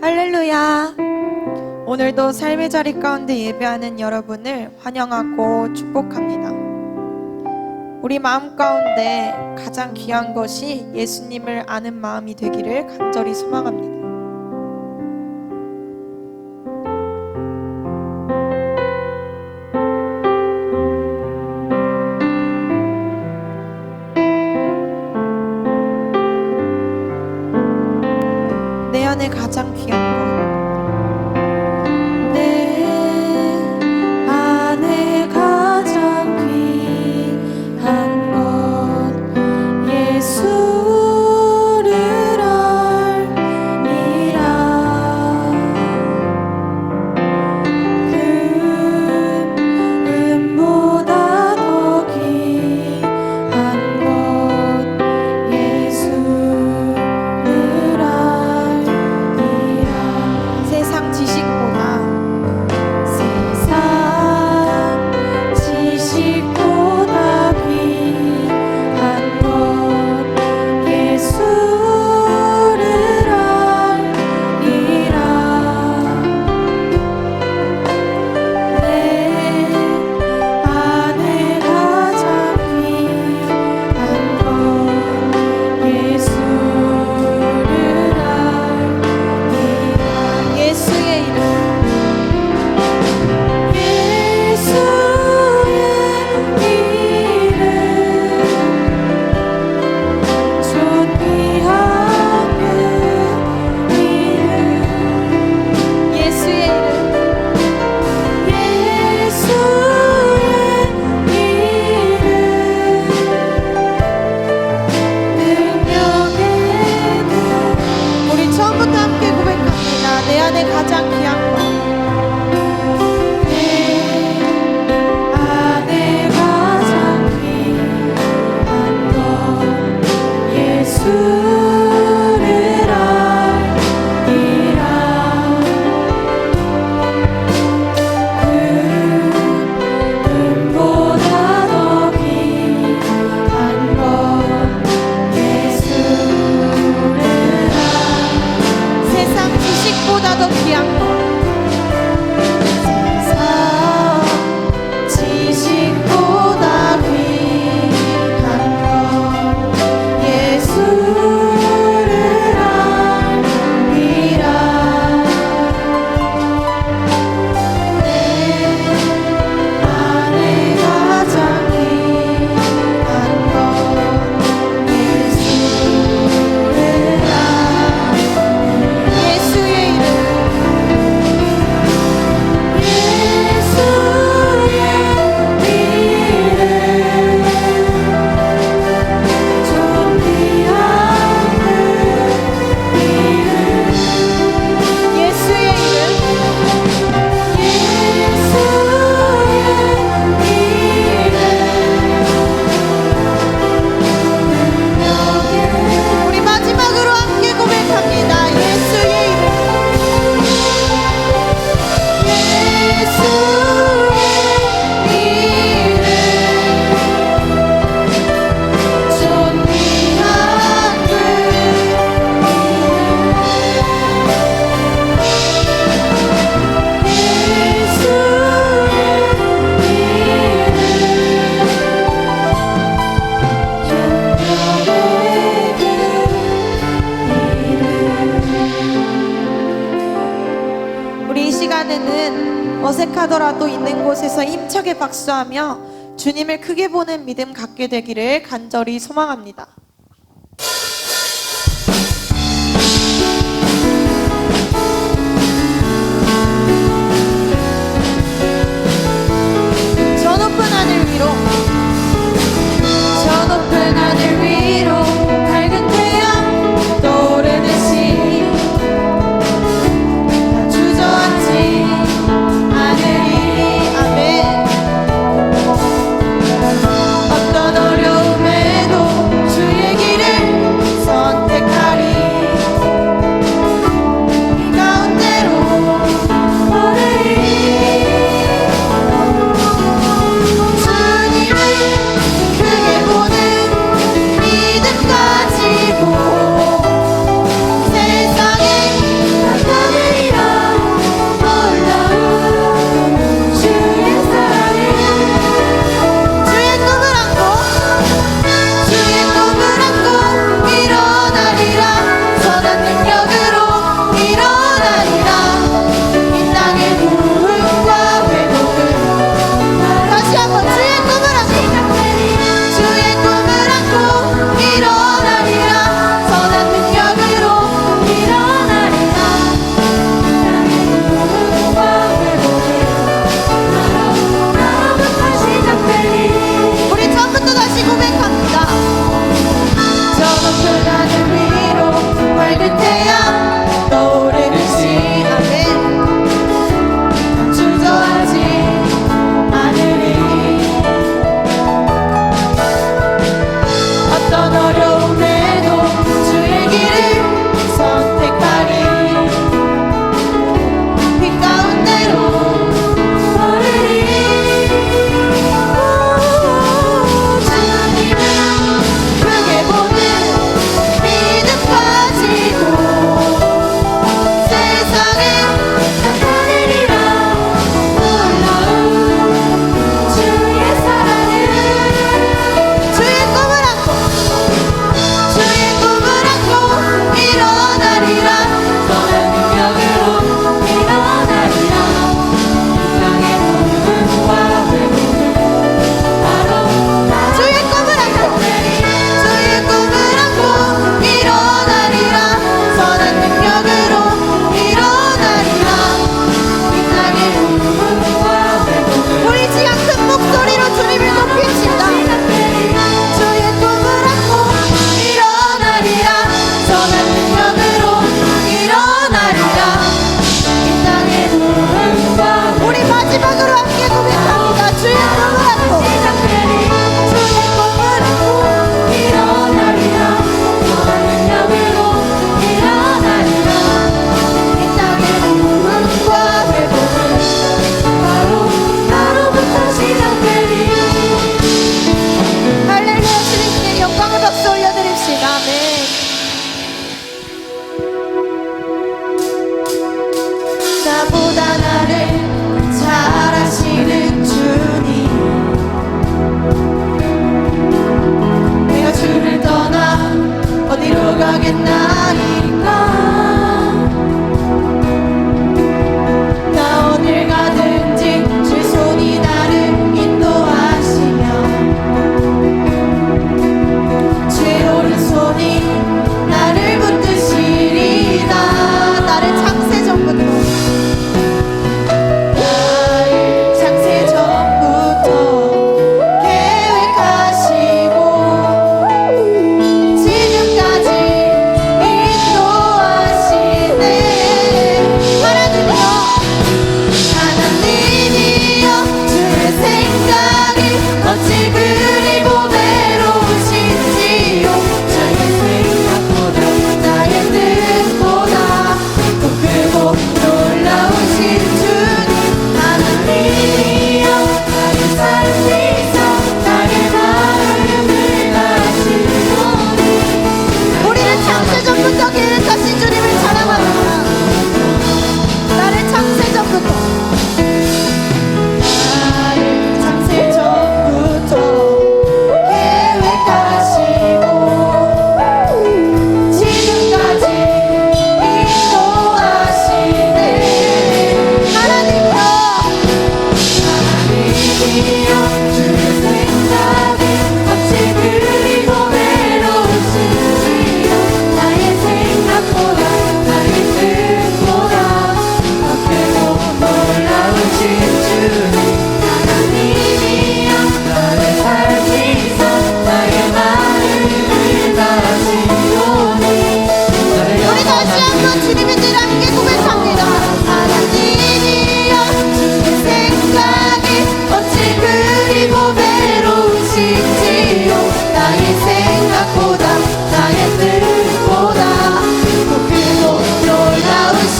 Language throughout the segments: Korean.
할렐루야. 오늘도 삶의 자리 가운데 예배하는 여러분을 환영하고 축복합니다. 우리 마음 가운데 가장 귀한 것이 예수님을 아는 마음이 되기를 간절히 소망합니다. 내 안에 가장 귀한 것, 내 안에 가장 귀한 것, 예수를 알리라. 금보다 더 귀한 것, 예수를 알리라. 세상 지식보다 귀한 것, 예수를 알리라. 내 안에 가장 귀한 것, 예수를 알리라. 예수의 이름, 우리 처음부터 함께 고백합니다. 내 안에 가장 귀한 것, 내 안에 가장 귀한 것, 예수를 알리라. 금보다 더 귀한 것, 예수를 세상 지식보다 더 귀한 것, 세상 지식보다 귀한 것, 예수를 알리라. 내 안에 가장 귀한 것, 예수를 예수의 이름, 예수의 이름, 존귀한 그 이름, 예수의 이름, 우리 마지막으로 함께 고백합니다. 예수의 이름, 예수의 이름, 존귀한 그 우리 이 시간에는 어색하더라도 있는 곳에서 힘차게 박수하며 주님을 크게 보는 믿음 갖게 되기를 간절히 소망합니다. 저 높은 하늘 위로, 저 높은 하늘 위로 밝은 태양 떠오르듯이 주저앉지 않으리. 아멘. 어떤 어려움에도 주의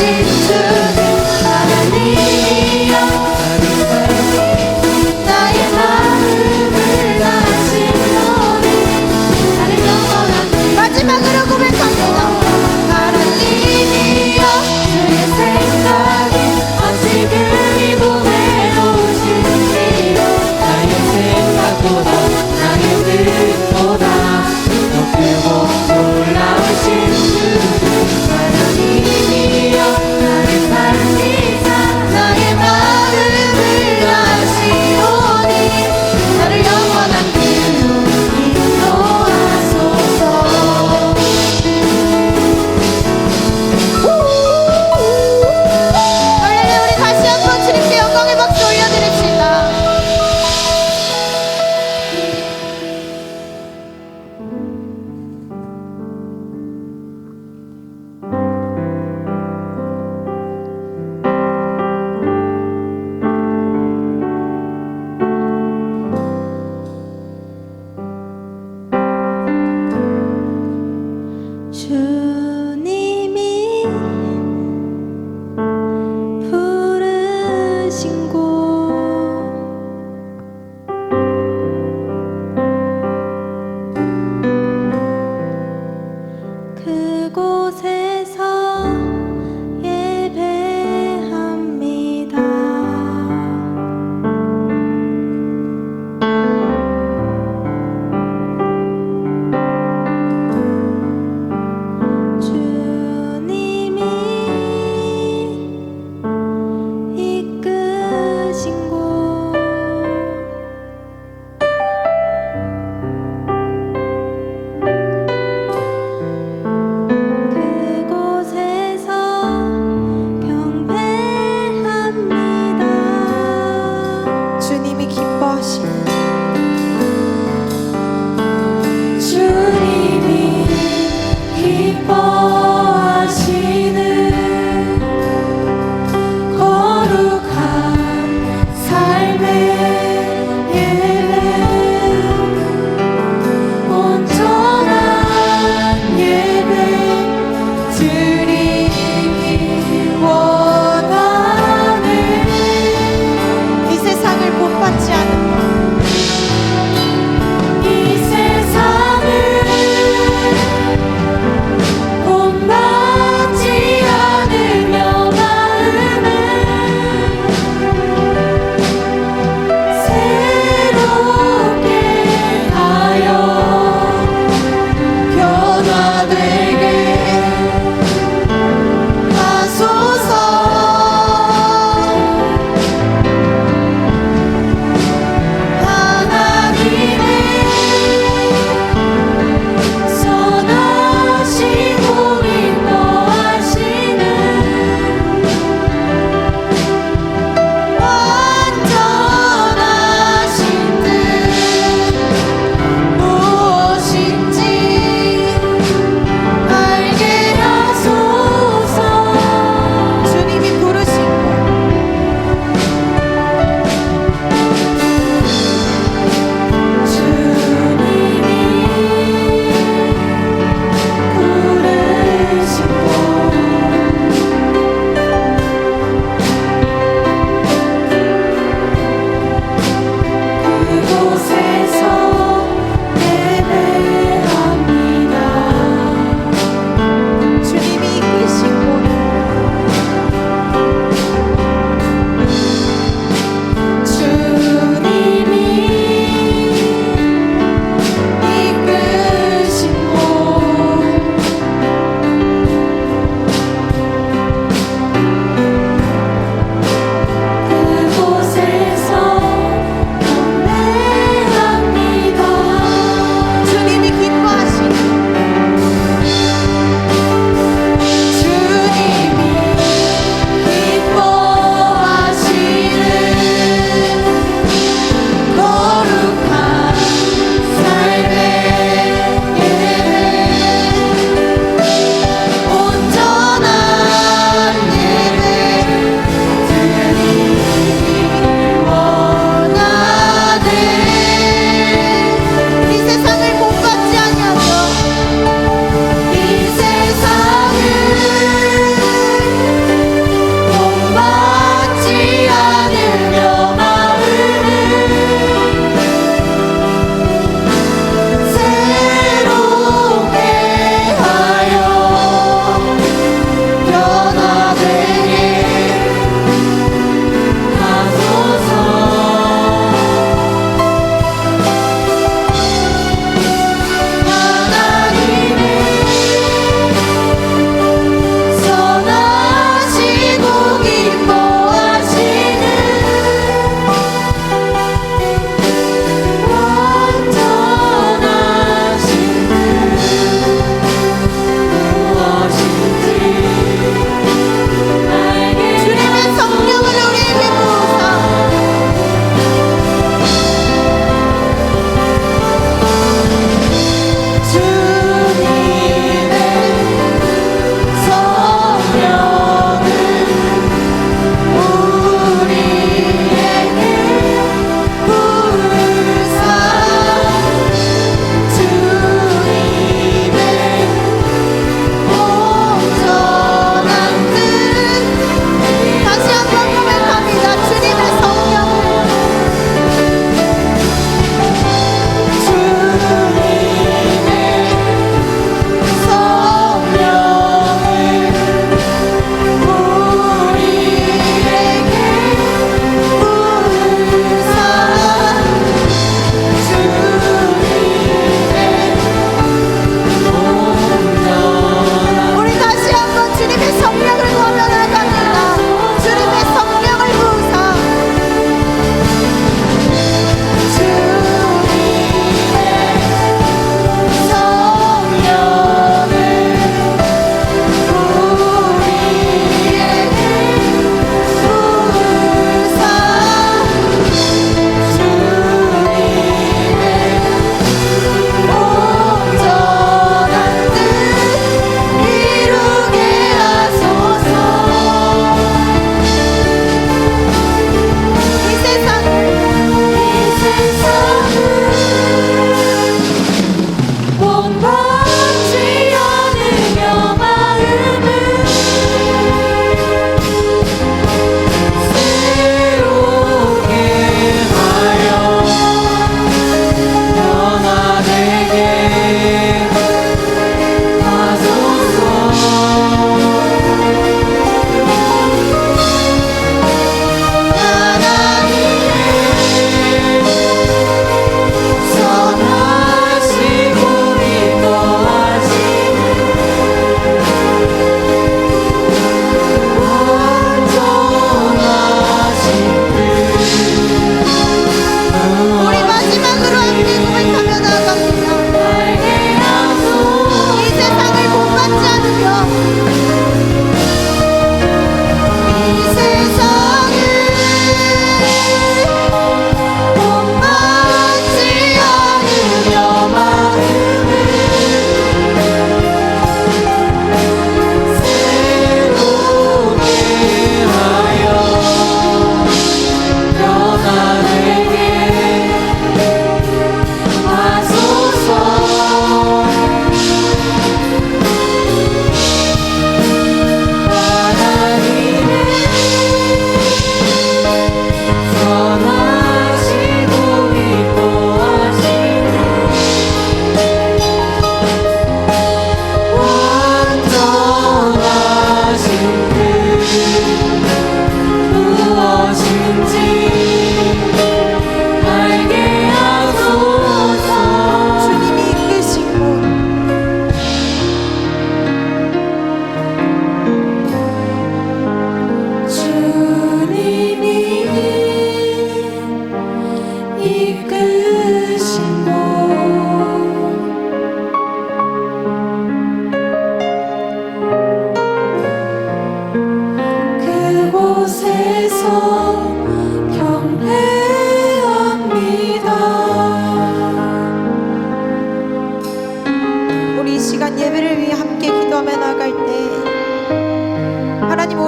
주님 하나님이여 나의 마음을 다하신 너는 나를 영원한 마지막으로 고백합니다. 하나님이여 주의 생각이 어찌 그리 보배로우신지요 나의 생각보다 나의 뜻보다 더 크고 놀라우신 주님 하나님이여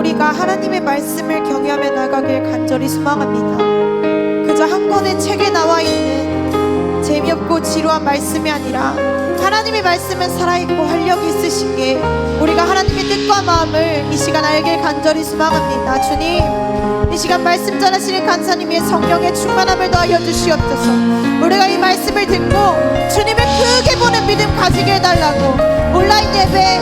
우리가 하나님의 말씀을 경외하며 나가길 간절히 소망합니다. 그저 한 권의 책에 나와 있는 재미없고 지루한 말씀이 아니라 하나님의 말씀은 살아있고 활력이 있으시기에 우리가 하나님의 뜻과 마음을 이 시간 알길 간절히 소망합니다. 주님, 이 시간 말씀 전하시는 간사님의 성령의 충만함을 더하여 주시옵소서. 우리가 이 말씀을 듣고 주님을 크게 보는 믿음 가지게 해달라고, 온라인 예배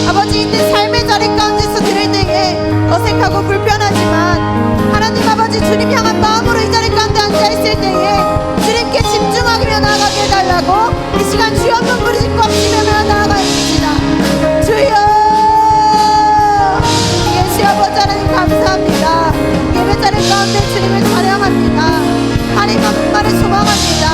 아버지 있는 삶의 자리 가운데서 들을 때에 어색하고 불편하지만 하나님 아버지 주님 향한 마음으로 이 자리 가운데 앉아있을 때에 주님께 집중하며 나아가게 해달라고 이 시간 주여 한번 부르짖고 합치며 나아가겠습니다. 주여, 예수 아버지 하나님 감사합니다. 예배자리 가운데 주님을 찬양합니다. 하나님 한 말을 소망합니다.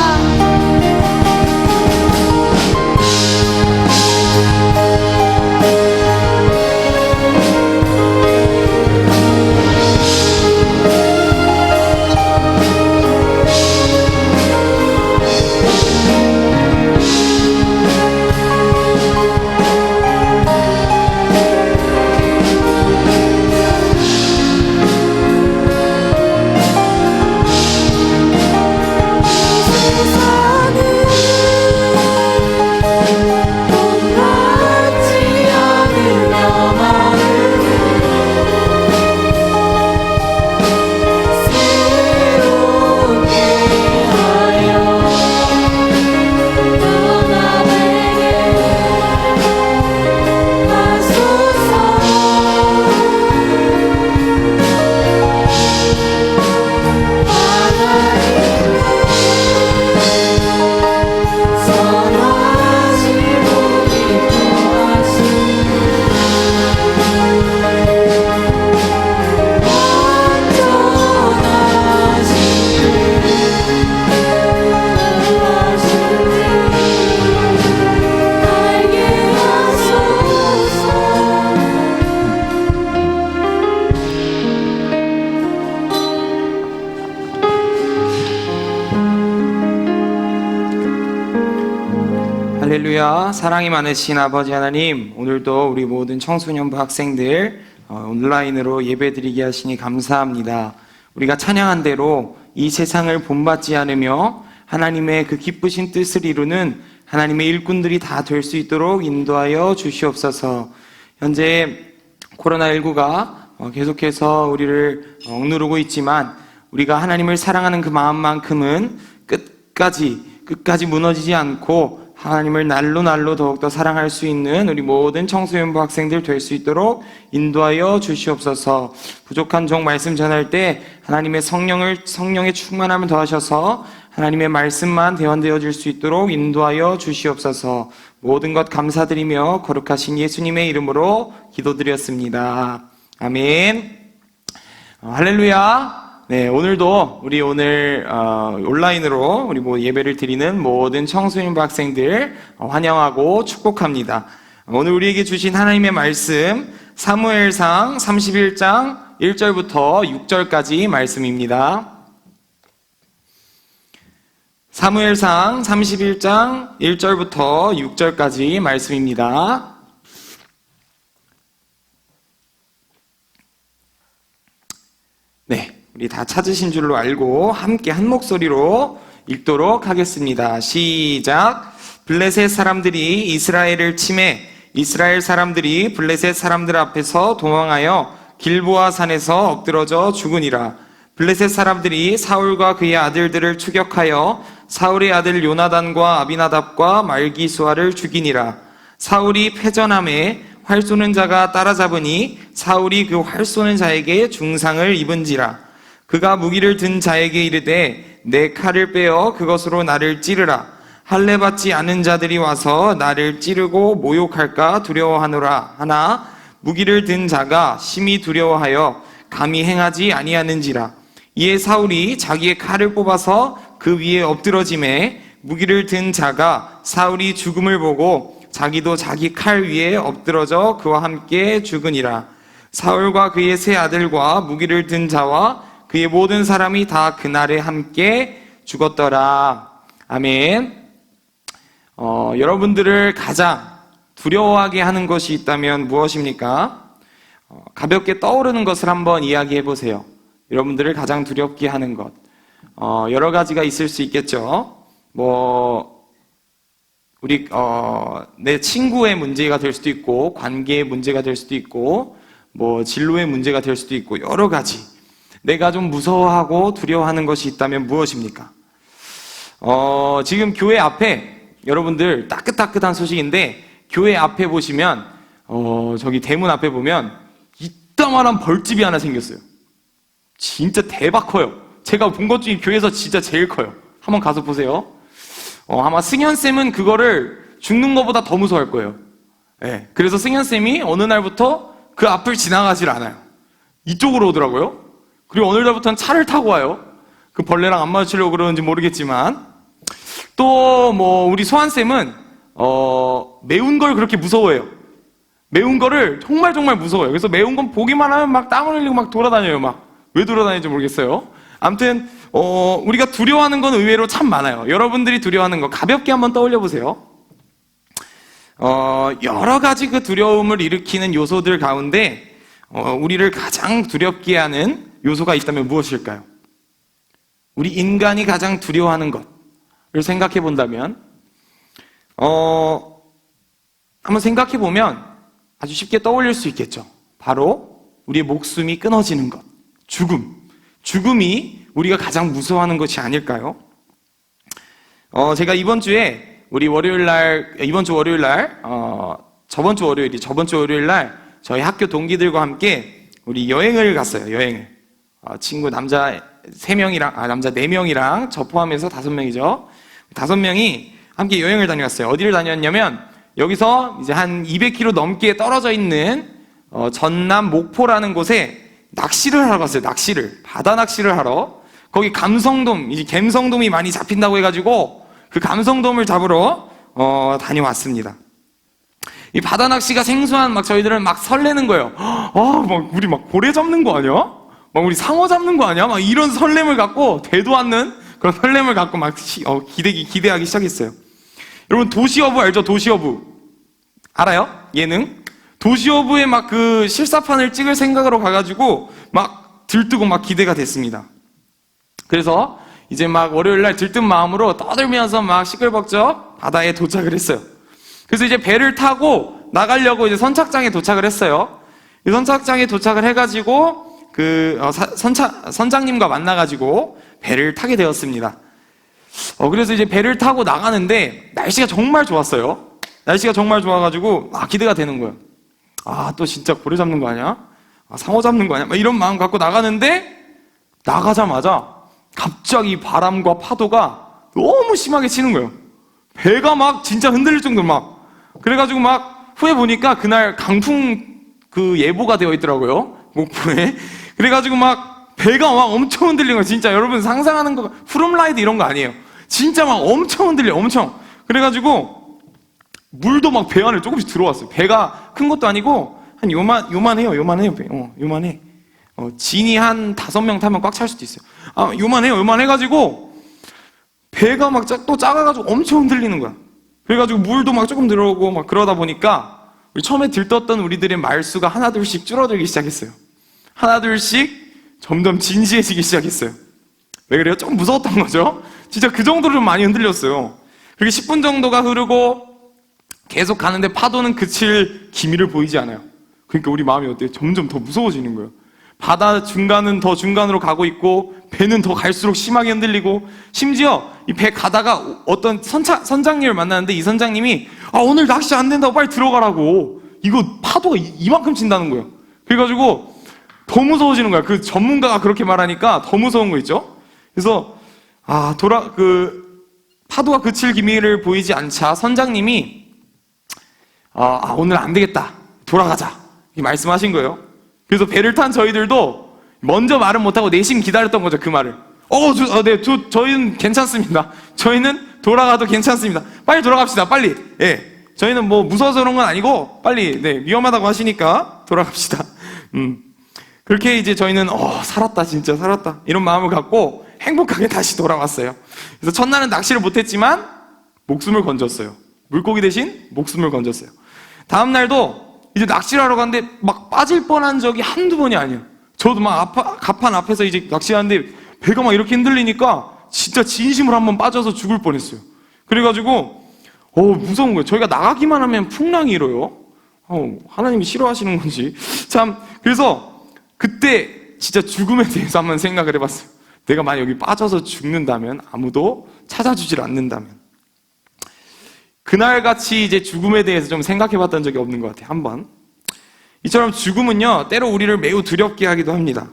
할렐루야. 사랑이 많으신 아버지 하나님, 오늘도 우리 모든 청소년부 학생들 온라인으로 예배드리게 하시니 감사합니다. 우리가 찬양한 대로 이 세상을 본받지 않으며 하나님의 그 기쁘신 뜻을 이루는 하나님의 일꾼들이 다 될 수 있도록 인도하여 주시옵소서. 현재 코로나19가 계속해서 우리를 억누르고 있지만 우리가 하나님을 사랑하는 그 마음만큼은 끝까지 무너지지 않고 하나님을 날로 더욱더 사랑할 수 있는 우리 모든 청소년부 학생들 될 수 있도록 인도하여 주시옵소서. 부족한 종 말씀 전할 때 하나님의 성령의 충만함을 더하셔서 하나님의 말씀만 대원되어질 수 있도록 인도하여 주시옵소서. 모든 것 감사드리며 거룩하신 예수님의 이름으로 기도드렸습니다. 아멘. 할렐루야. 네, 오늘도 우리 온라인으로 우리 예배를 드리는 모든 청소년부 학생들 환영하고 축복합니다. 오늘 우리에게 주신 하나님의 말씀 사무엘상 31장 1절부터 6절까지 말씀입니다. 사무엘상 31장 1절부터 6절까지 말씀입니다. 네. 우리 다 찾으신 줄로 알고 함께 한 목소리로 읽도록 하겠습니다. 시작. 블레셋 사람들이 이스라엘을 치매 이스라엘 사람들이 블레셋 사람들 앞에서 도망하여 길보아 산에서 엎드러져 죽으니라. 블레셋 사람들이 사울과 그의 아들들을 추격하여 사울의 아들 요나단과 아비나답과 말기수아를 죽이니라. 사울이 패전함에 활 쏘는 자가 따라잡으니 사울이 그 활 쏘는 자에게 중상을 입은지라. 그가 무기를 든 자에게 이르되 내 칼을 빼어 그것으로 나를 찌르라. 할례 받지 않은 자들이 와서 나를 찌르고 모욕할까 두려워하노라 하나 무기를 든 자가 심히 두려워하여 감히 행하지 아니하는지라. 이에 사울이 자기의 칼을 뽑아서 그 위에 엎드러짐에 무기를 든 자가 사울이 죽음을 보고 자기도 자기 칼 위에 엎드러져 그와 함께 죽으니라. 사울과 그의 세 아들과 무기를 든 자와 그의 모든 사람이 다 그날에 함께 죽었더라. 아멘. 여러분들을 가장 두려워하게 하는 것이 있다면 무엇입니까? 가볍게 떠오르는 것을 한번 이야기해 보세요. 여러분들을 가장 두렵게 하는 것. 여러 가지가 있을 수 있겠죠. 내 친구의 문제가 될 수도 있고, 관계의 문제가 될 수도 있고, 진로의 문제가 될 수도 있고, 여러 가지. 내가 좀 무서워하고 두려워하는 것이 있다면 무엇입니까? 지금 교회 앞에, 여러분들 따끈따끈한 소식인데, 교회 앞에 보시면, 저기 대문 앞에 보면, 이따만한 벌집이 하나 생겼어요. 진짜 대박 커요. 제가 본 것 중에 교회에서 진짜 제일 커요. 한번 가서 보세요. 아마 승현쌤은 그거를 죽는 것보다 더 무서워할 거예요. 네, 그래서 승현쌤이 어느 날부터 그 앞을 지나가질 않아요. 이쪽으로 오더라고요. 그리고 어느 날부터는 차를 타고 와요. 그 벌레랑 안 마주치려고 그러는지 모르겠지만. 또 우리 소환쌤은 매운 걸 그렇게 무서워해요. 매운 거를 정말 무서워요. 그래서 매운 건 보기만 하면 막 땀을 흘리고 막 돌아다녀요. 왜 돌아다니는지 모르겠어요. 아무튼 우리가 두려워하는 건 의외로 참 많아요. 여러분들이 두려워하는 거 가볍게 한번 떠올려 보세요. 여러 가지 그 두려움을 일으키는 요소들 가운데 우리를 가장 두렵게 하는 요소가 있다면 무엇일까요? 우리 인간이 가장 두려워하는 것을 생각해 본다면 한번 생각해 보면 아주 쉽게 떠올릴 수 있겠죠. 바로 우리의 목숨이 끊어지는 것, 죽음이 우리가 가장 무서워하는 것이 아닐까요? 제가 이번 주 월요일 날 저번 주 월요일 날 저희 학교 동기들과 함께 우리 여행을 갔어요. 친구 남자 4명이랑 저 포함해서 5명이죠. 5명이 함께 여행을 다녀왔어요. 어디를 다녔냐면 여기서 이제 한 200km 넘게 떨어져 있는 전남 목포라는 곳에 낚시를 하러 갔어요. 바다 낚시를 하러. 거기 갬성돔이 많이 잡힌다고 해가지고 그 감성돔을 잡으러 다녀왔습니다. 이 바다 낚시가 생소한 저희들은 막 설레는 거예요. 우리 고래 잡는 거 아니야? 우리 상어 잡는 거 아니야? 이런 설렘을 갖고 대도 않는 그런 설렘을 갖고 기대하기 시작했어요. 여러분 도시어부 알죠? 도시어부 알아요? 예능? 도시어부에 그 실사판을 찍을 생각으로 가가지고 들뜨고 기대가 됐습니다. 그래서 이제 월요일 날 들뜬 마음으로 떠들면서 시끌벅적 바다에 도착을 했어요. 그래서 이제 배를 타고 나가려고 이제 선착장에 도착을 했어요. 이 선착장에 도착을 해가지고 선장님과 만나가지고 배를 타게 되었습니다. 그래서 이제 배를 타고 나가는데 날씨가 정말 좋았어요. 날씨가 정말 좋아가지고 기대가 되는 거예요. 또 진짜 고래 잡는 거 아니야? 상어 잡는 거 아니야? 이런 마음 갖고 나가는데 나가자마자 갑자기 바람과 파도가 너무 심하게 치는 거예요. 배가 진짜 흔들릴 정도로 그래가지고 후에 보니까 그날 강풍 예보가 되어 있더라고요. 목포에. 그래가지고 배가 엄청 흔들리는 거예요. 진짜 여러분 상상하는 거 후룸라이드 이런 거 아니에요. 진짜 엄청 흔들려요. 엄청. 그래가지고 물도 배 안에 조금씩 들어왔어요. 배가 큰 것도 아니고 한 요만해요. 요만해. 진이 한 5명 타면 꽉 찰 수도 있어요. 요만해가지고 배가 또 작아가지고 엄청 흔들리는 거야. 그래가지고 물도 조금 들어오고 그러다 보니까 처음에 들떴던 우리들의 말수가 하나둘씩 줄어들기 시작했어요. 하나둘씩 점점 진지해지기 시작했어요. 왜 그래요? 조금 무서웠던 거죠. 진짜 그 정도로 좀 많이 흔들렸어요. 그렇게 10분 정도가 흐르고 계속 가는데 파도는 그칠 기미를 보이지 않아요. 그러니까 우리 마음이 어때요? 점점 더 무서워지는 거예요. 바다 중간은 더 중간으로 가고 있고 배는 더 갈수록 심하게 흔들리고 심지어 이 배 가다가 어떤 선장님을 만나는데 이 선장님이 오늘 낚시 안 된다고 빨리 들어가라고 이거 파도가 이만큼 친다는 거예요. 그래가지고 더 무서워지는 거야. 그 전문가가 그렇게 말하니까 더 무서운 거 있죠. 그래서 파도가 그칠 기미를 보이지 않자 선장님이 오늘 안 되겠다 돌아가자 이렇게 말씀하신 거예요. 그래서 배를 탄 저희들도 먼저 말은 못하고 내심 기다렸던 거죠. 그 말을 저희는 괜찮습니다. 저희는 돌아가도 괜찮습니다. 빨리 돌아갑시다. 빨리. 저희는 무서워서 그런 건 아니고 빨리 위험하다고 하시니까 돌아갑시다. 그렇게 이제 저희는 살았다 진짜 살았다 이런 마음을 갖고 행복하게 다시 돌아왔어요. 그래서 첫날은 낚시를 못했지만 목숨을 건졌어요. 물고기 대신 목숨을 건졌어요. 다음 날도 이제 낚시를 하러 갔는데 막 빠질 뻔한 적이 한두 번이 아니에요. 저도 막 가판 앞에서 이제 낚시하는데 배가 막 이렇게 흔들리니까 진짜 진심으로 한번 빠져서 죽을 뻔했어요. 그래가지고 무서운 거예요. 저희가 나가기만 하면 풍랑이 일어요. 하나님이 싫어하시는 건지 참. 그래서 그때 진짜 죽음에 대해서 한번 생각을 해봤어요. 내가 만약 여기 빠져서 죽는다면, 아무도 찾아주질 않는다면, 그날같이 이제 죽음에 대해서 좀 생각해봤던 적이 없는 것 같아요. 한번. 이처럼 죽음은요, 때로 우리를 매우 두렵게 하기도 합니다.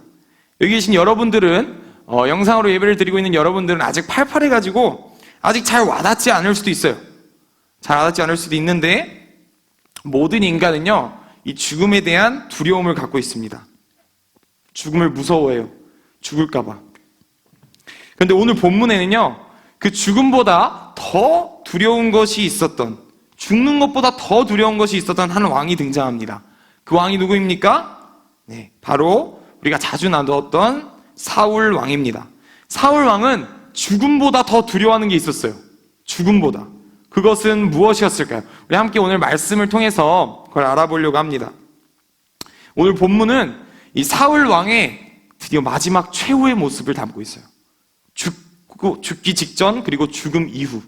여기 계신 여러분들은, 영상으로 예배를 드리고 있는 여러분들은 아직 팔팔해가지고 아직 잘 와닿지 않을 수도 있어요. 잘 와닿지 않을 수도 있는데, 모든 인간은요, 이 죽음에 대한 두려움을 갖고 있습니다. 죽음을 무서워해요. 죽을까봐. 그런데 오늘 본문에는요, 그 죽음보다 더 두려운 것이 있었던, 죽는 것보다 더 두려운 것이 있었던 한 왕이 등장합니다. 그 왕이 누구입니까? 네, 바로 우리가 자주 나누었던 사울 왕입니다. 사울 왕은 죽음보다 더 두려워하는 게 있었어요. 죽음보다. 그것은 무엇이었을까요? 우리 함께 오늘 말씀을 통해서 그걸 알아보려고 합니다. 오늘 본문은 이 사울 왕의 드디어 마지막 최후의 모습을 담고 있어요. 죽기 직전, 그리고 죽음 이후.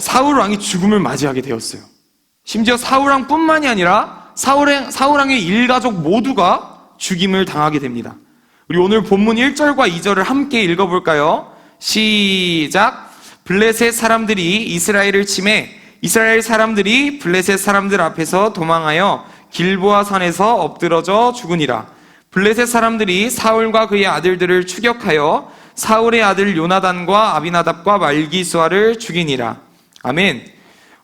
사울 왕이 죽음을 맞이하게 되었어요. 심지어 사울 왕뿐만이 아니라 사울 왕의 일가족 모두가 죽임을 당하게 됩니다. 우리 오늘 본문 1절과 2절을 함께 읽어볼까요? 시작. 블레셋 사람들이 이스라엘을 치매 이스라엘 사람들이 블레셋 사람들 앞에서 도망하여 길보아 산에서 엎드러져 죽으니라. 블레셋 사람들이 사울과 그의 아들들을 추격하여 사울의 아들 요나단과 아비나답과 말기수아를 죽이니라. 아멘.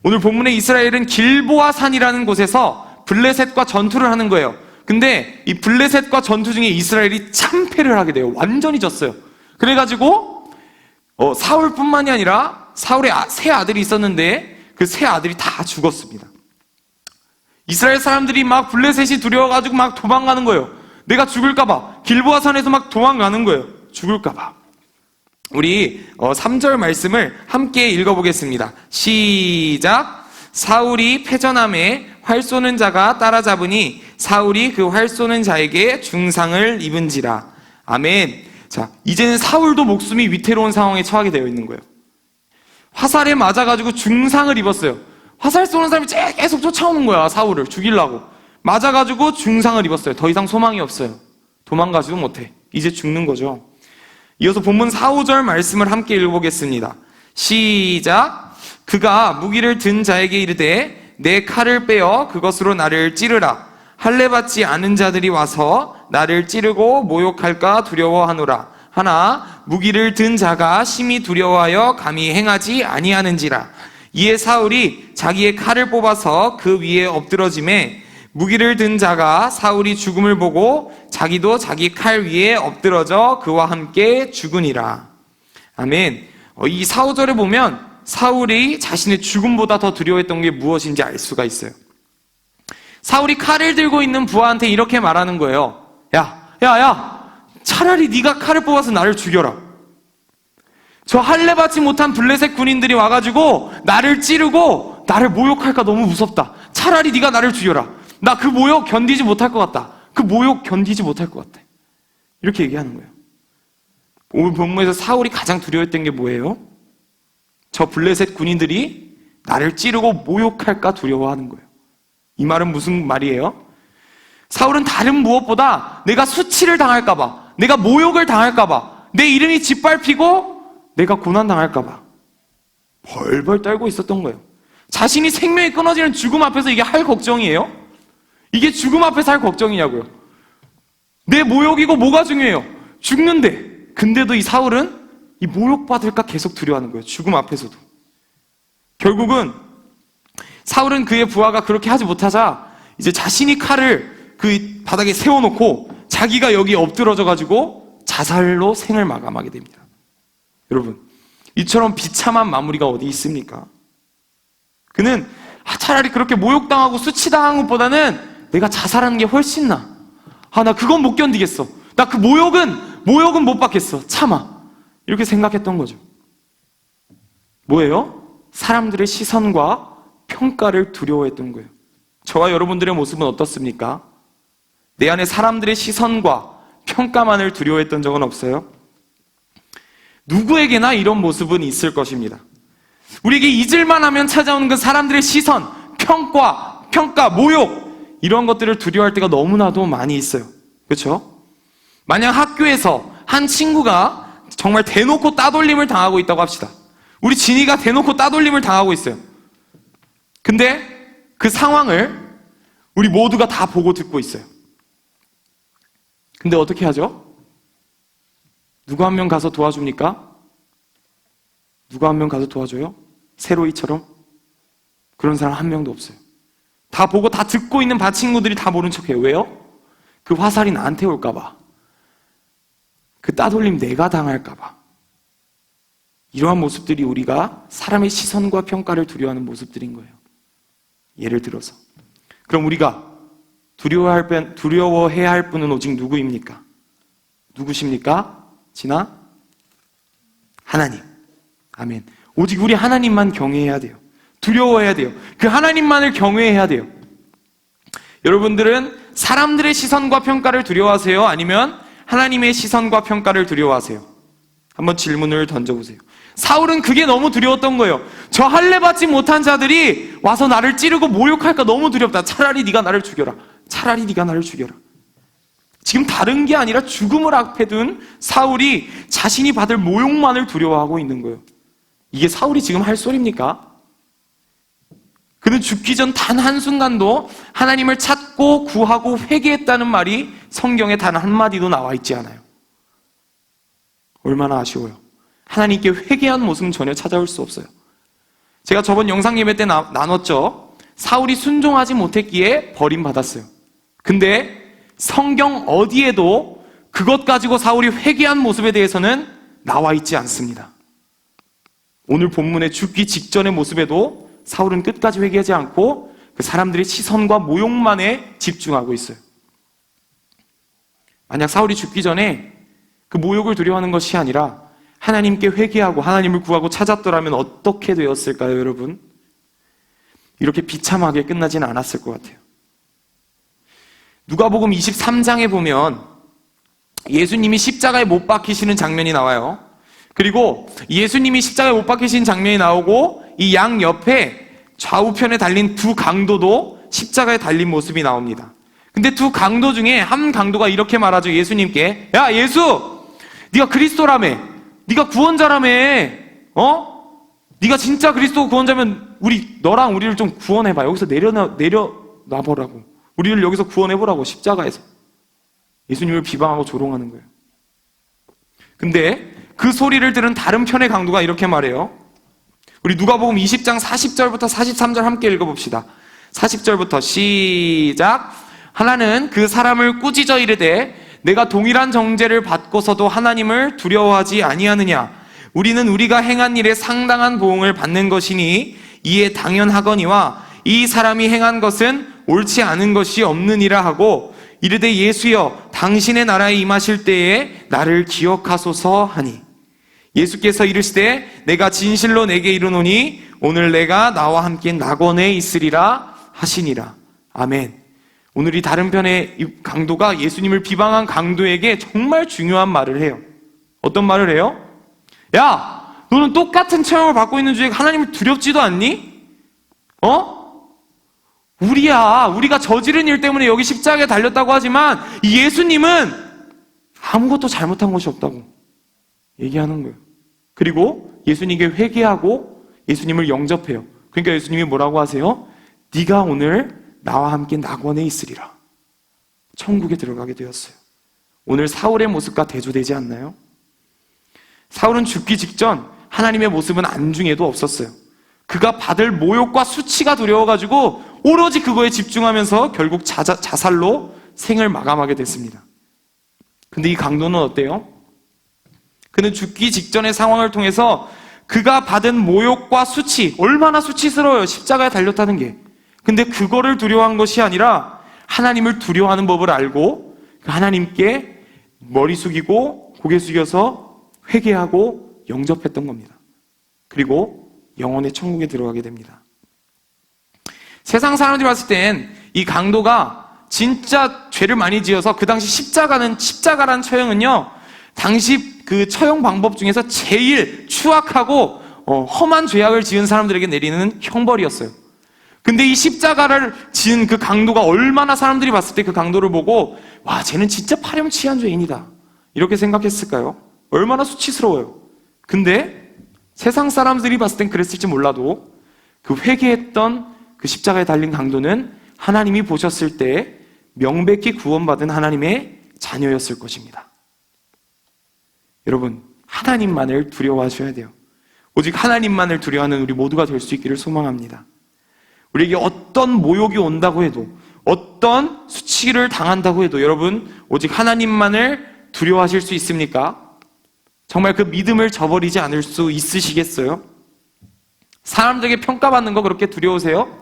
오늘 본문의 이스라엘은 길보아 산이라는 곳에서 블레셋과 전투를 하는 거예요. 근데 이 블레셋과 전투 중에 이스라엘이 참패를 하게 돼요. 완전히 졌어요. 그래가지고 사울뿐만이 아니라 사울의 세 아들이 있었는데 그 세 아들이 다 죽었습니다. 이스라엘 사람들이 막 블레셋이 두려워가지고 막 도망가는 거예요. 내가 죽을까봐. 길보아 산에서 막 도망가는 거예요. 죽을까봐. 우리 3절 말씀을 함께 읽어보겠습니다. 시작. 사울이 패전함에 활 쏘는 자가 따라잡으니 사울이 그 활 쏘는 자에게 중상을 입은지라. 아멘. 자, 이제는 사울도 목숨이 위태로운 상황에 처하게 되어 있는 거예요. 화살에 맞아가지고 중상을 입었어요. 화살 쏘는 사람이 계속 쫓아오는 거야. 사울을 죽이려고. 맞아가지고 중상을 입었어요. 더 이상 소망이 없어요. 도망가지도 못해. 이제 죽는 거죠. 이어서 본문 4, 5절 말씀을 함께 읽어보겠습니다. 시작. 그가 무기를 든 자에게 이르되 내 칼을 빼어 그것으로 나를 찌르라. 할례 받지 않은 자들이 와서 나를 찌르고 모욕할까 두려워하노라. 하나 무기를 든 자가 심히 두려워하여 감히 행하지 아니하는지라. 이에 사울이 자기의 칼을 뽑아서 그 위에 엎드러짐에 무기를 든 자가 사울이 죽음을 보고 자기도 자기 칼 위에 엎드러져 그와 함께 죽으니라. 아멘. 이 4, 5절에 보면 사울이 자신의 죽음보다 더 두려워했던 게 무엇인지 알 수가 있어요. 사울이 칼을 들고 있는 부하한테 이렇게 말하는 거예요. 야, 차라리 네가 칼을 뽑아서 나를 죽여라. 저 할례 받지 못한 블레셋 군인들이 와가지고 나를 찌르고 나를 모욕할까 너무 무섭다. 차라리 네가 나를 죽여라. 나 그 모욕 견디지 못할 것 같다. 그 모욕 견디지 못할 것 같아. 이렇게 얘기하는 거예요. 오늘 본문에서 사울이 가장 두려워했던 게 뭐예요? 저 블레셋 군인들이 나를 찌르고 모욕할까 두려워하는 거예요. 이 말은 무슨 말이에요? 사울은 다른 무엇보다 내가 수치를 당할까봐, 내가 모욕을 당할까봐, 내 이름이 짓밟히고 내가 고난당할까봐 벌벌 떨고 있었던 거예요. 자신이 생명이 끊어지는 죽음 앞에서 이게 할 걱정이에요? 이게 죽음 앞에서 할 걱정이냐고요. 내 모욕이고 뭐가 중요해요? 죽는데. 근데도 이 사울은 이 모욕받을까 계속 두려워하는 거예요. 죽음 앞에서도. 결국은 사울은 그의 부하가 그렇게 하지 못하자 이제 자신이 칼을 그 바닥에 세워놓고 자기가 여기 엎드러져가지고 자살로 생을 마감하게 됩니다. 여러분, 이처럼 비참한 마무리가 어디 있습니까? 그는 차라리 그렇게 모욕당하고 수치당한 것보다는 내가 자살하는 게 훨씬 나아. 나 그건 못 견디겠어. 나 그 모욕은 못 받겠어. 참아. 이렇게 생각했던 거죠. 뭐예요? 사람들의 시선과 평가를 두려워했던 거예요. 저와 여러분들의 모습은 어떻습니까? 내 안에 사람들의 시선과 평가만을 두려워했던 적은 없어요? 누구에게나 이런 모습은 있을 것입니다. 우리에게 잊을만 하면 찾아오는 그 사람들의 시선, 평가, 모욕, 이런 것들을 두려워할 때가 너무나도 많이 있어요. 그렇죠? 만약 학교에서 한 친구가 정말 대놓고 따돌림을 당하고 있다고 합시다. 우리 진이가 대놓고 따돌림을 당하고 있어요. 근데 그 상황을 우리 모두가 다 보고 듣고 있어요. 근데 어떻게 하죠? 누가 한 명 가서 도와줍니까? 누가 한 명 가서 도와줘요? 세로이처럼? 그런 사람 한 명도 없어요. 다 보고 다 듣고 있는 반 친구들이 다 모른 척해요. 왜요? 그 화살이 나한테 올까봐. 그 따돌림 내가 당할까봐. 이러한 모습들이 우리가 사람의 시선과 평가를 두려워하는 모습들인 거예요. 예를 들어서. 그럼 우리가 두려워해야 할 분은 오직 누구입니까? 누구십니까? 진아? 하나님. 아멘. 오직 우리 하나님만 경외해야 돼요. 두려워해야 돼요. 그 하나님만을 경외해야 돼요. 여러분들은 사람들의 시선과 평가를 두려워하세요? 아니면 하나님의 시선과 평가를 두려워하세요? 한번 질문을 던져보세요. 사울은 그게 너무 두려웠던 거예요. 저 할례 받지 못한 자들이 와서 나를 찌르고 모욕할까 너무 두렵다. 차라리 네가 나를 죽여라. 차라리 네가 나를 죽여라. 지금 다른 게 아니라 죽음을 앞에 둔 사울이 자신이 받을 모욕만을 두려워하고 있는 거예요. 이게 사울이 지금 할 소리입니까? 그는 죽기 전 단 한순간도 하나님을 찾고 구하고 회개했다는 말이 성경에 단 한마디도 나와 있지 않아요. 얼마나 아쉬워요. 하나님께 회개한 모습은 전혀 찾아올 수 없어요. 제가 저번 영상 예배 때 나눴죠. 사울이 순종하지 못했기에 버림받았어요. 근데 성경 어디에도 그것 가지고 사울이 회개한 모습에 대해서는 나와 있지 않습니다. 오늘 본문의 죽기 직전의 모습에도 사울은 끝까지 회개하지 않고 그 사람들의 시선과 모욕만에 집중하고 있어요. 만약 사울이 죽기 전에 그 모욕을 두려워하는 것이 아니라 하나님께 회개하고 하나님을 구하고 찾았더라면 어떻게 되었을까요, 여러분? 이렇게 비참하게 끝나지는 않았을 것 같아요. 누가복음 23장에 보면 예수님이 십자가에 못 박히시는 장면이 나와요. 그리고 예수님이 십자가에 못 박히신 장면이 나오고 이 양 옆에 좌우편에 달린 두 강도도 십자가에 달린 모습이 나옵니다. 근데 두 강도 중에 한 강도가 이렇게 말하죠. 예수님께, 야 예수, 네가 그리스도라며, 네가 구원자라며, 네가 진짜 그리스도 구원자면 너랑 우리를 좀 구원해봐. 여기서 내려놔보라고. 우리를 여기서 구원해보라고. 십자가에서. 예수님을 비방하고 조롱하는 거예요. 근데 그 소리를 들은 다른 편의 강도가 이렇게 말해요. 우리 누가복음 20장 40절부터 43절 함께 읽어봅시다. 40절부터 시작. 하나는 그 사람을 꾸짖어 이르되 내가 동일한 정죄를 받고서도 하나님을 두려워하지 아니하느냐. 우리는 우리가 행한 일에 상당한 보응을 받는 것이니 이에 당연하거니와 이 사람이 행한 것은 옳지 않은 것이 없느니라 하고 이르되 예수여 당신의 나라에 임하실 때에 나를 기억하소서 하니 예수께서 이르시되 내가 진실로 내게 이르노니 오늘 내가 나와 함께 낙원에 있으리라 하시니라. 아멘. 오늘 이 다른 편의 이 강도가 예수님을 비방한 강도에게 정말 중요한 말을 해요. 어떤 말을 해요? 야, 너는 똑같은 체험을 받고 있는 주에 하나님을 두렵지도 않니? 우리가 저지른 일 때문에 여기 십자가에 달렸다고 하지만 이 예수님은 아무것도 잘못한 것이 없다고 얘기하는 거예요. 그리고 예수님께 회개하고 예수님을 영접해요. 그러니까 예수님이 뭐라고 하세요? 네가 오늘 나와 함께 낙원에 있으리라. 천국에 들어가게 되었어요. 오늘 사울의 모습과 대조되지 않나요? 사울은 죽기 직전 하나님의 모습은 안중에도 없었어요. 그가 받을 모욕과 수치가 두려워가지고 오로지 그거에 집중하면서 결국 자살로 생을 마감하게 됐습니다. 근데 이 강도는 어때요? 그는 죽기 직전의 상황을 통해서 그가 받은 모욕과 수치, 얼마나 수치스러워요. 십자가에 달렸다는 게. 근데 그거를 두려워한 것이 아니라 하나님을 두려워하는 법을 알고 하나님께 머리 숙이고 고개 숙여서 회개하고 영접했던 겁니다. 그리고 영원의 천국에 들어가게 됩니다. 세상 사람들이 봤을 땐 이 강도가 진짜 죄를 많이 지어서 그 당시 십자가라는 처형은요, 당시 그 처형 방법 중에서 제일 추악하고 험한 죄악을 지은 사람들에게 내리는 형벌이었어요. 근데 이 십자가를 지은 그 강도가 얼마나 사람들이 봤을 때 그 강도를 보고 와, 쟤는 진짜 파렴치한 죄인이다 이렇게 생각했을까요? 얼마나 수치스러워요. 근데 세상 사람들이 봤을 땐 그랬을지 몰라도 그 회개했던 그 십자가에 달린 강도는 하나님이 보셨을 때 명백히 구원받은 하나님의 자녀였을 것입니다. 여러분, 하나님만을 두려워하셔야 돼요. 오직 하나님만을 두려워하는 우리 모두가 될 수 있기를 소망합니다. 우리에게 어떤 모욕이 온다고 해도, 어떤 수치를 당한다고 해도 여러분, 오직 하나님만을 두려워하실 수 있습니까? 정말 그 믿음을 저버리지 않을 수 있으시겠어요? 사람들에게 평가받는 거 그렇게 두려우세요?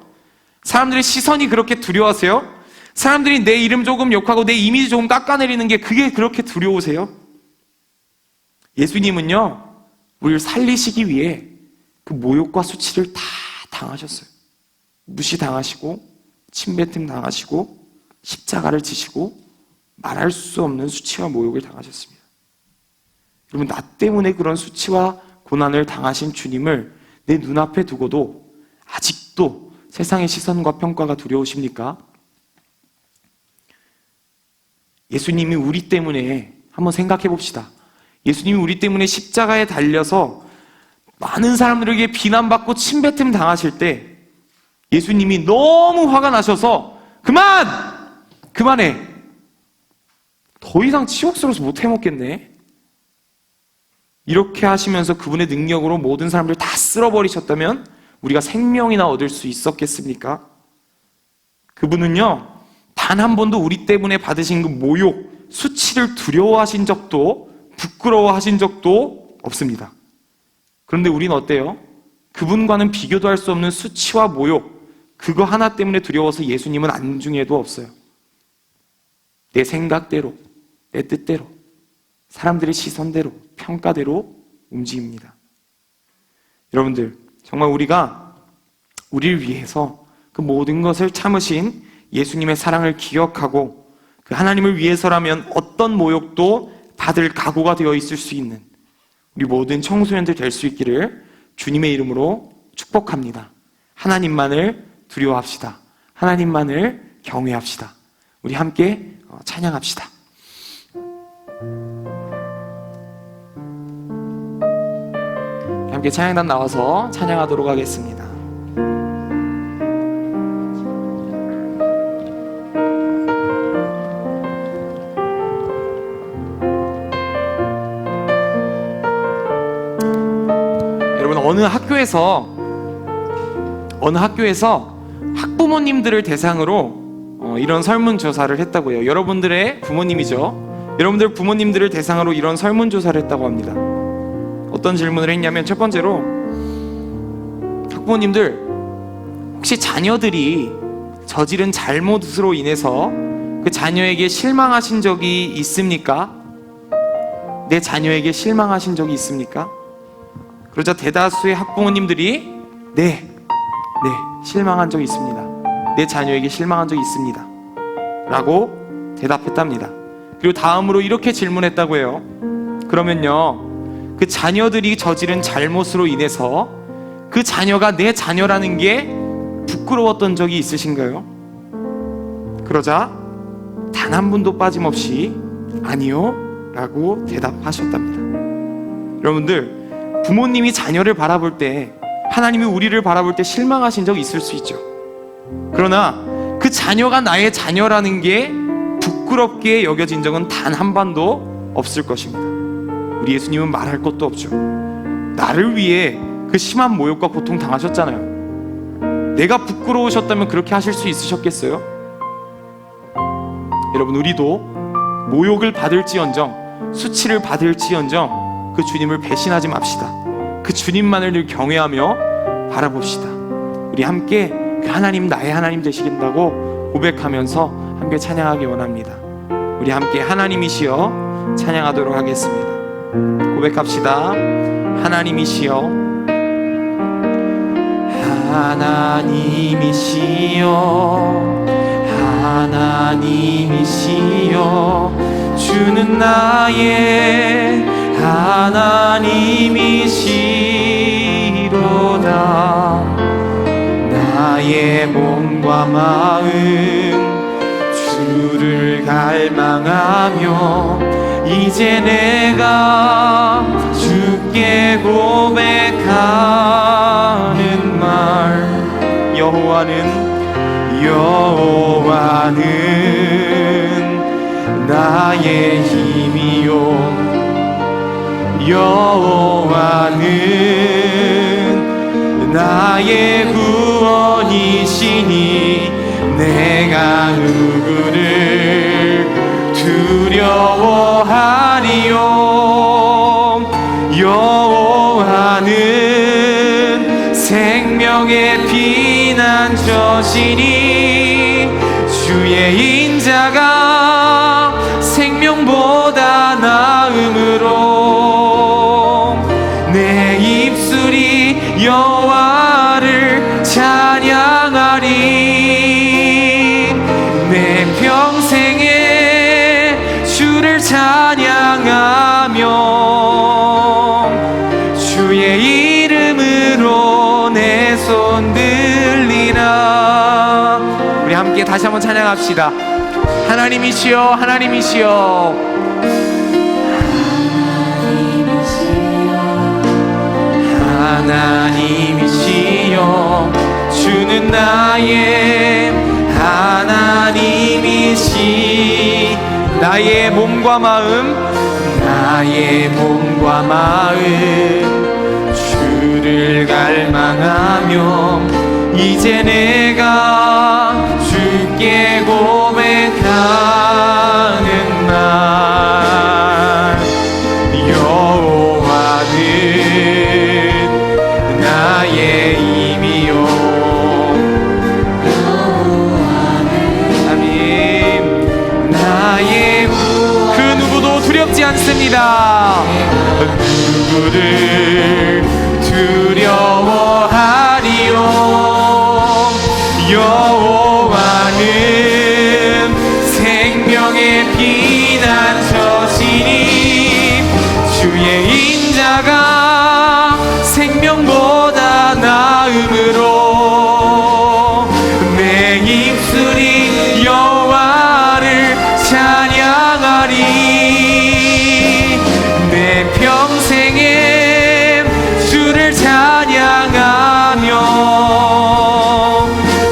사람들의 시선이 그렇게 두려워하세요? 사람들이 내 이름 조금 욕하고 내 이미지 조금 깎아내리는 게 그게 그렇게 두려우세요? 예수님은요, 우리를 살리시기 위해 그 모욕과 수치를 다 당하셨어요. 무시당하시고 침뱉음 당하시고 십자가를 지시고 말할 수 없는 수치와 모욕을 당하셨습니다. 여러분, 나 때문에 그런 수치와 고난을 당하신 주님을 내 눈앞에 두고도 아직도 세상의 시선과 평가가 두려우십니까? 예수님이 우리 때문에 한번 생각해 봅시다. 예수님이 우리 때문에 십자가에 달려서 많은 사람들에게 비난받고 침뱉음 당하실 때 예수님이 너무 화가 나셔서 그만해, 더 이상 치욕스러워서 못 해먹겠네, 이렇게 하시면서 그분의 능력으로 모든 사람들 다 쓸어버리셨다면 우리가 생명이나 얻을 수 있었겠습니까? 그분은요, 단 한 번도 우리 때문에 받으신 그 모욕, 수치를 두려워하신 적도 부끄러워하신 적도 없습니다. 그런데 우리는 어때요? 그분과는 비교도 할 수 없는 수치와 모욕, 그거 하나 때문에 두려워서 예수님은 안중에도 없어요. 내 생각대로, 내 뜻대로, 사람들의 시선대로, 평가대로 움직입니다. 여러분들, 정말 우리가 우리를 위해서 그 모든 것을 참으신 예수님의 사랑을 기억하고 그 하나님을 위해서라면 어떤 모욕도 받을 각오가 되어 있을 수 있는 우리 모든 청소년들 될 수 있기를 주님의 이름으로 축복합니다. 하나님만을 두려워합시다. 하나님만을 경외합시다. 우리 함께 찬양합시다. 함께 찬양단 나와서 찬양하도록 하겠습니다. 여러분, 어느 학교에서 학부모님들을 대상으로 이런 설문조사를 했다고 해요. 여러분들의 부모님이죠. 여러분들 부모님들을 대상으로 이런 설문조사를 했다고 합니다. 어떤 질문을 했냐면, 첫 번째로 학부모님들, 혹시 자녀들이 저지른 잘못으로 인해서 그 자녀에게 실망하신 적이 있습니까? 내 자녀에게 실망하신 적이 있습니까? 그러자 대다수의 학부모님들이 네, 실망한 적이 있습니다. 내 자녀에게 실망한 적이 있습니다 라고 대답했답니다. 그리고 다음으로 이렇게 질문했다고 해요. 그러면요, 그 자녀들이 저지른 잘못으로 인해서 그 자녀가 내 자녀라는 게 부끄러웠던 적이 있으신가요? 그러자 단 한 분도 빠짐없이 아니요 라고 대답하셨답니다. 여러분들, 부모님이 자녀를 바라볼 때, 하나님이 우리를 바라볼 때 실망하신 적이 있을 수 있죠. 그러나 그 자녀가 나의 자녀라는 게 부끄럽게 여겨진 적은 단 한 번도 없을 것입니다. 우리 예수님은 말할 것도 없죠. 나를 위해 그 심한 모욕과 고통 당하셨잖아요. 내가 부끄러우셨다면 그렇게 하실 수 있으셨겠어요? 여러분, 우리도 모욕을 받을지언정, 수치를 받을지언정 그 주님을 배신하지 맙시다. 그 주님만을 늘 경외하며 바라봅시다. 우리 함께 그 하나님, 나의 하나님 되시겠다고 고백하면서 함께 찬양하기 원합니다. 우리 함께 하나님이시여 찬양하도록 하겠습니다. 고백합시다. 하나님이시여, 하나님이시여 하나님이시여 주는 나의 하나님이시로다. 나의 몸과 마음 주를 갈망하며 이제 내가 주께 고백하는 말 여호와는 나의 힘이요 여호와는 나의 구원이시니 내가 누구를 두려워하리요. 여호와는 생명의 피난처시니 주의 인자가 생명보다 나음으로 내 입술이 여호와를 찬양하리. 내 평생에 주를 찬양하며 주의 이름으로 내 손 들리라. 우리 함께 다시 한번 찬양합시다. 하나님이시여 하나님이시여 하나님이시여 주는 나의 하나님이시. 나의 몸과 마음 주를 갈망하며 이제 내가 주께 고백하는 날 여호와는 나의 힘이요 아멘. 나의 그 누구도 두렵지 않습니다. 누구를 두려워하리요. 여호와는 생명의 피난처시니 주의 인자가 생명보다 나음으로 내 입술이 여호와를 찬양하리. 내 평생에 주를 찬양하며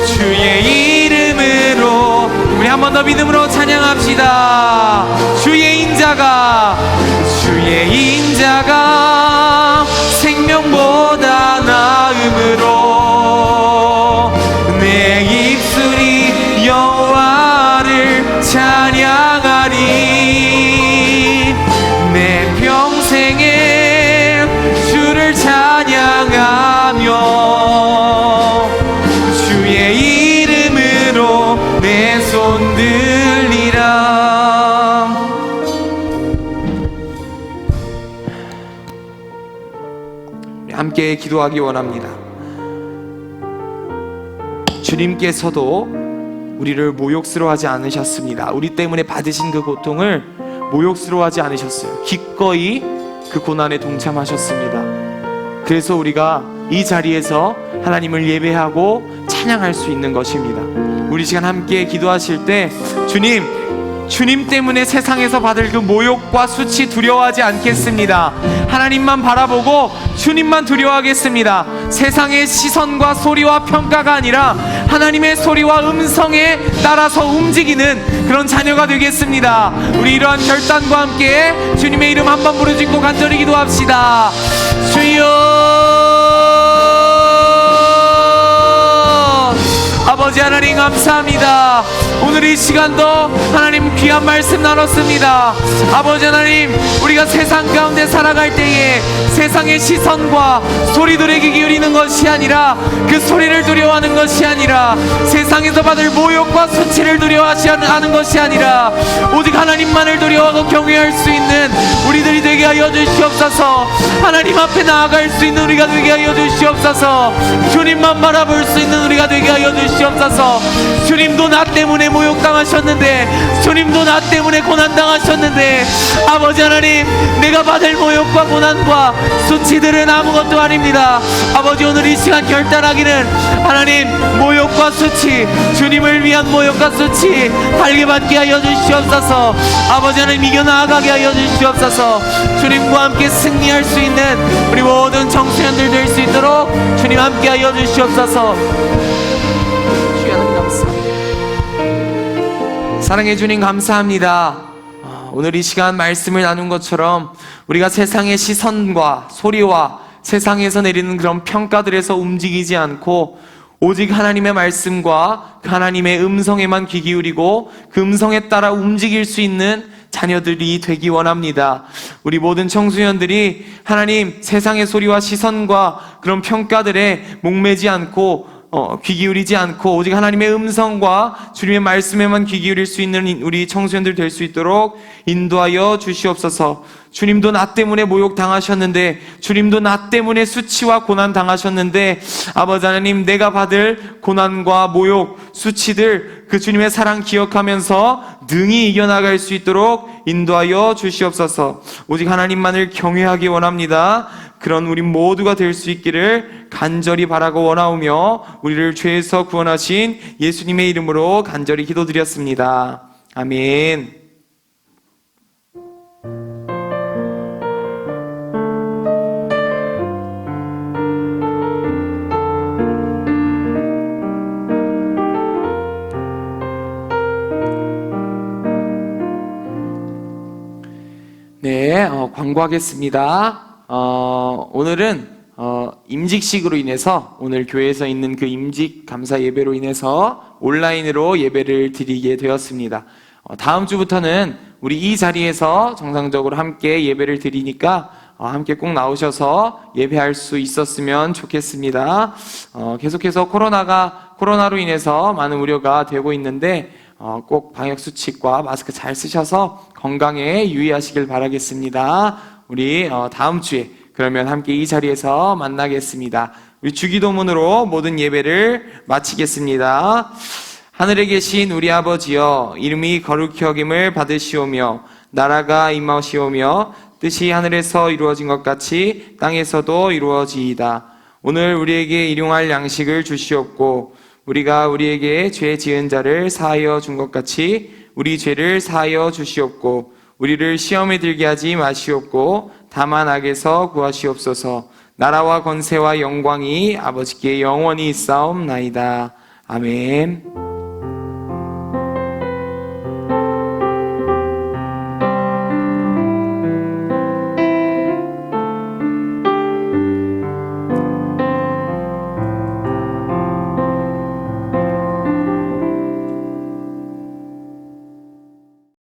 주의 이름으로 우리 한 번 더 믿음으로 찬양합시다. 주의 인자가 생명보다 나음으로 내 입술이 여호와를 찬양하리. 내 평생에 주를 찬양하며 주의 이름으로 내 손 들리라. 우리 함께 기도하기 원합니다. 주님께서도 우리를 모욕스러워하지 않으셨습니다. 우리 때문에 받으신 그 고통을 모욕스러워하지 않으셨어요. 기꺼이 그 고난에 동참하셨습니다. 그래서 우리가 이 자리에서 하나님을 예배하고 찬양할 수 있는 것입니다. 우리 시간 함께 기도하실 때 주님 때문에 세상에서 받을 그 모욕과 수치 두려워하지 않겠습니다. 하나님만 바라보고 주님만 두려워하겠습니다. 세상의 시선과 소리와 평가가 아니라 하나님의 소리와 음성에 따라서 움직이는 그런 자녀가 되겠습니다. 우리 이러한 결단과 함께 주님의 이름 한번 부르짖고 간절히 기도합시다. 주여 아버지 아버지 하나님 감사합니다. 오늘 이 시간도 하나님 귀한 말씀 나눴습니다. 아버지 하나님, 우리가 세상 가운데 살아갈 때에 세상의 시선과 소리들에 귀 기울이는 것이 아니라, 그 소리를 두려워하는 것이 아니라, 세상에서 받을 모욕과 수치를 두려워하지 않는 것이 아니라, 오직 하나님만을 두려워하고 경외할 수 있는 우리들이 되게 하여 주시옵소서. 하나님 앞에 나아갈 수 있는 우리가 되게 하여 주시옵소서. 주님만 바라볼 수 있는 우리가 되게 하여 주시옵소서. 주님도 나 때문에 모욕당하셨는데, 주님도 나 때문에 고난당하셨는데, 아버지 하나님, 내가 받을 모욕과 고난과 수치들은 아무것도 아닙니다. 아버지, 오늘 이 시간 결단하기는 하나님, 모욕과 수치, 주님을 위한 모욕과 수치 달게 받게 하여 주시옵소서. 아버지 하나님, 이겨나가게 하여 주시옵소서. 주님과 함께 승리할 수 있는 우리 모든 청소년들 될 수 있도록 주님 함께 하여 주시옵소서. 주여 하나님 감사합니다. 사랑해 주님 감사합니다. 오늘 이 시간 말씀을 나눈 것처럼 우리가 세상의 시선과 소리와 세상에서 내리는 그런 평가들에서 움직이지 않고, 오직 하나님의 말씀과 그 하나님의 음성에만 귀 기울이고 그 음성에 따라 움직일 수 있는 자녀들이 되기 원합니다. 우리 모든 청소년들이 하나님, 세상의 소리와 시선과 그런 평가들에 목매지 않고 귀 기울이지 않고 오직 하나님의 음성과 주님의 말씀에만 귀 기울일 수 있는 우리 청소년들 될 수 있도록 인도하여 주시옵소서. 주님도 나 때문에 모욕 당하셨는데, 주님도 나 때문에 수치와 고난 당하셨는데, 아버지 하나님, 내가 받을 고난과 모욕, 수치들 그 주님의 사랑 기억하면서 능히 이겨나갈 수 있도록 인도하여 주시옵소서. 오직 하나님만을 경외하기 원합니다. 그런 우리 모두가 될 수 있기를 간절히 바라고 원하오며, 우리를 죄에서 구원하신 예수님의 이름으로 간절히 기도드렸습니다. 아멘. 네, 광고하겠습니다. 오늘은 임직식으로 인해서, 오늘 교회에서 있는 그 임직 감사 예배로 인해서 온라인으로 예배를 드리게 되었습니다. 다음 주부터는 우리 이 자리에서 정상적으로 함께 예배를 드리니까 함께 꼭 나오셔서 예배할 수 있었으면 좋겠습니다. 계속해서 코로나로 인해서 많은 우려가 되고 있는데, 꼭 방역수칙과 마스크 잘 쓰셔서 건강에 유의하시길 바라겠습니다. 우리 다음 주에 그러면 함께 이 자리에서 만나겠습니다. 우리 주기도문으로 모든 예배를 마치겠습니다. 하늘에 계신 우리 아버지여, 이름이 거룩히 여김을 받으시오며 나라가 임하시오며 뜻이 하늘에서 이루어진 것 같이 땅에서도 이루어지이다. 오늘 우리에게 일용할 양식을 주시옵고, 우리가 우리에게 죄 지은 자를 사하여 준 것 같이 우리 죄를 사하여 주시옵고, 우리를 시험에 들게 하지 마시옵고 다만 악에서 구하시옵소서. 나라와 권세와 영광이 아버지께 영원히 있사옵나이다. 아멘.